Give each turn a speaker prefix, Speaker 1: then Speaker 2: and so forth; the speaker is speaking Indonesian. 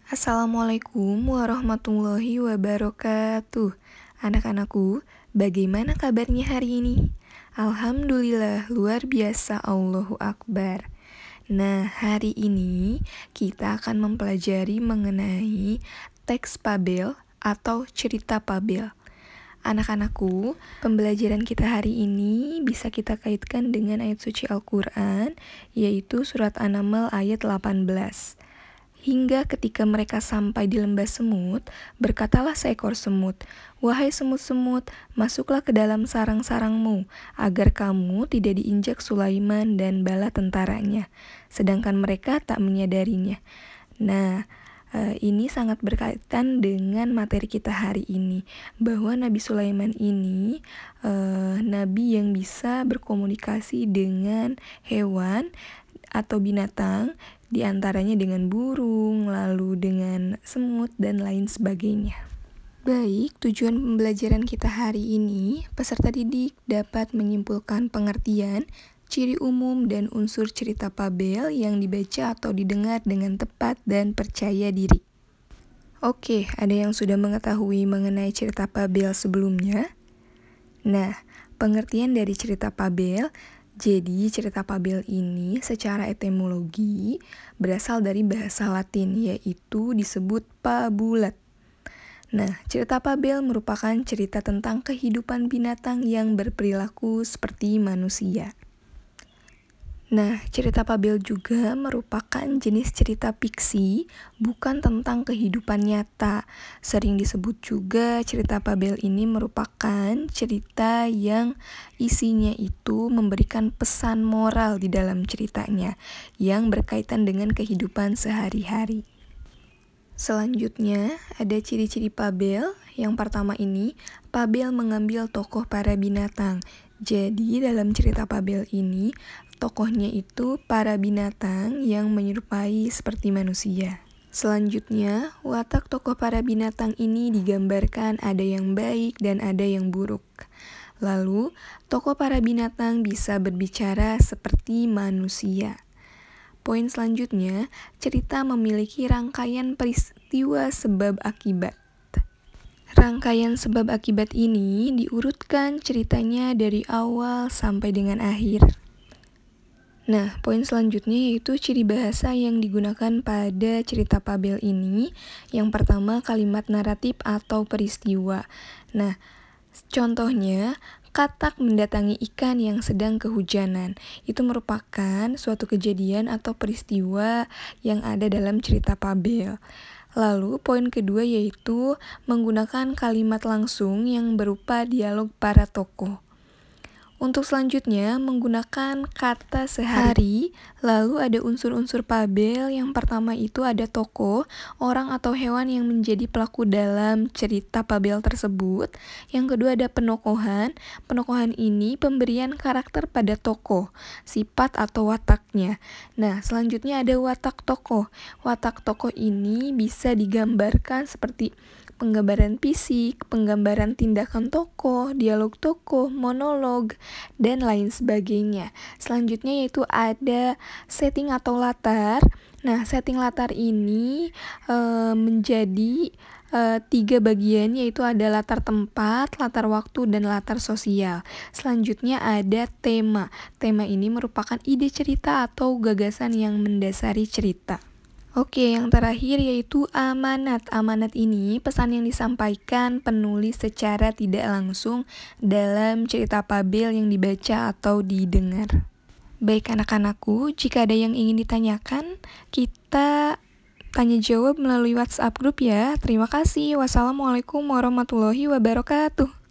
Speaker 1: Assalamualaikum warahmatullahi wabarakatuh. Anak-anakku, bagaimana kabarnya hari ini? Alhamdulillah, luar biasa, Allahu Akbar. Nah, hari ini kita akan mempelajari mengenai teks Fabel atau cerita Fabel. Anak-anakku, pembelajaran kita hari ini bisa kita kaitkan dengan ayat suci Al-Quran, yaitu surat An-Naml ayat 18. Hingga ketika mereka sampai di lembah semut, berkatalah seekor semut, "Wahai semut-semut, masuklah ke dalam sarang-sarangmu, agar kamu tidak diinjak Sulaiman dan bala tentaranya." Sedangkan mereka tak menyadarinya. Nah, ini sangat berkaitan dengan materi kita hari ini, bahwa Nabi Sulaiman ini nabi yang bisa berkomunikasi dengan hewan atau binatang, diantaranya dengan burung, lalu dengan semut, dan lain sebagainya. Baik, tujuan pembelajaran kita hari ini, peserta didik dapat menyimpulkan pengertian, ciri umum, dan unsur cerita Fabel yang dibaca atau didengar dengan tepat dan percaya diri. Oke, ada yang sudah mengetahui mengenai cerita Fabel sebelumnya? Nah, pengertian dari cerita Fabel, jadi cerita Fabel ini secara etimologi berasal dari bahasa Latin, yaitu disebut fabulat. Nah, cerita Fabel merupakan cerita tentang kehidupan binatang yang berperilaku seperti manusia. Nah, cerita Fabel juga merupakan jenis cerita fiksi, bukan tentang kehidupan nyata. Sering disebut juga cerita Fabel ini merupakan cerita yang isinya itu memberikan pesan moral di dalam ceritanya, yang berkaitan dengan kehidupan sehari-hari. Selanjutnya, ada ciri-ciri Fabel. Yang pertama ini, Fabel mengambil tokoh para binatang. Jadi, dalam cerita Fabel ini, tokohnya itu para binatang yang menyerupai seperti manusia. Selanjutnya, watak tokoh para binatang ini digambarkan ada yang baik dan ada yang buruk. Lalu, tokoh para binatang bisa berbicara seperti manusia. Poin selanjutnya, cerita memiliki rangkaian peristiwa sebab akibat. Rangkaian sebab akibat ini diurutkan ceritanya dari awal sampai dengan akhir. Nah, poin selanjutnya yaitu ciri bahasa yang digunakan pada cerita Fabel ini. Yang pertama, kalimat naratif atau peristiwa. Nah, contohnya, katak mendatangi ikan yang sedang kehujanan. Itu merupakan suatu kejadian atau peristiwa yang ada dalam cerita Fabel. Lalu, poin kedua yaitu menggunakan kalimat langsung yang berupa dialog para tokoh. Untuk selanjutnya, menggunakan kata sehari, lalu ada unsur-unsur Fabel. Yang pertama itu ada tokoh, orang atau hewan yang menjadi pelaku dalam cerita Fabel tersebut. Yang kedua ada penokohan. Penokohan ini pemberian karakter pada tokoh, sifat atau wataknya. Nah, selanjutnya ada watak tokoh. Watak tokoh ini bisa digambarkan seperti penggambaran fisik, penggambaran tindakan tokoh, dialog tokoh, monolog, dan lain sebagainya. Selanjutnya yaitu ada setting atau latar. Nah, setting latar ini menjadi 3 bagian, yaitu ada latar tempat, latar waktu, dan latar sosial. Selanjutnya ada tema. Tema ini merupakan ide cerita atau gagasan yang mendasari cerita. Oke, yang terakhir yaitu amanat. Amanat ini pesan yang disampaikan penulis secara tidak langsung dalam cerita Fabel yang dibaca atau didengar. Baik anak-anakku, jika ada yang ingin ditanyakan, kita tanya jawab melalui WhatsApp grup ya. Terima kasih. Wassalamualaikum warahmatullahi wabarakatuh.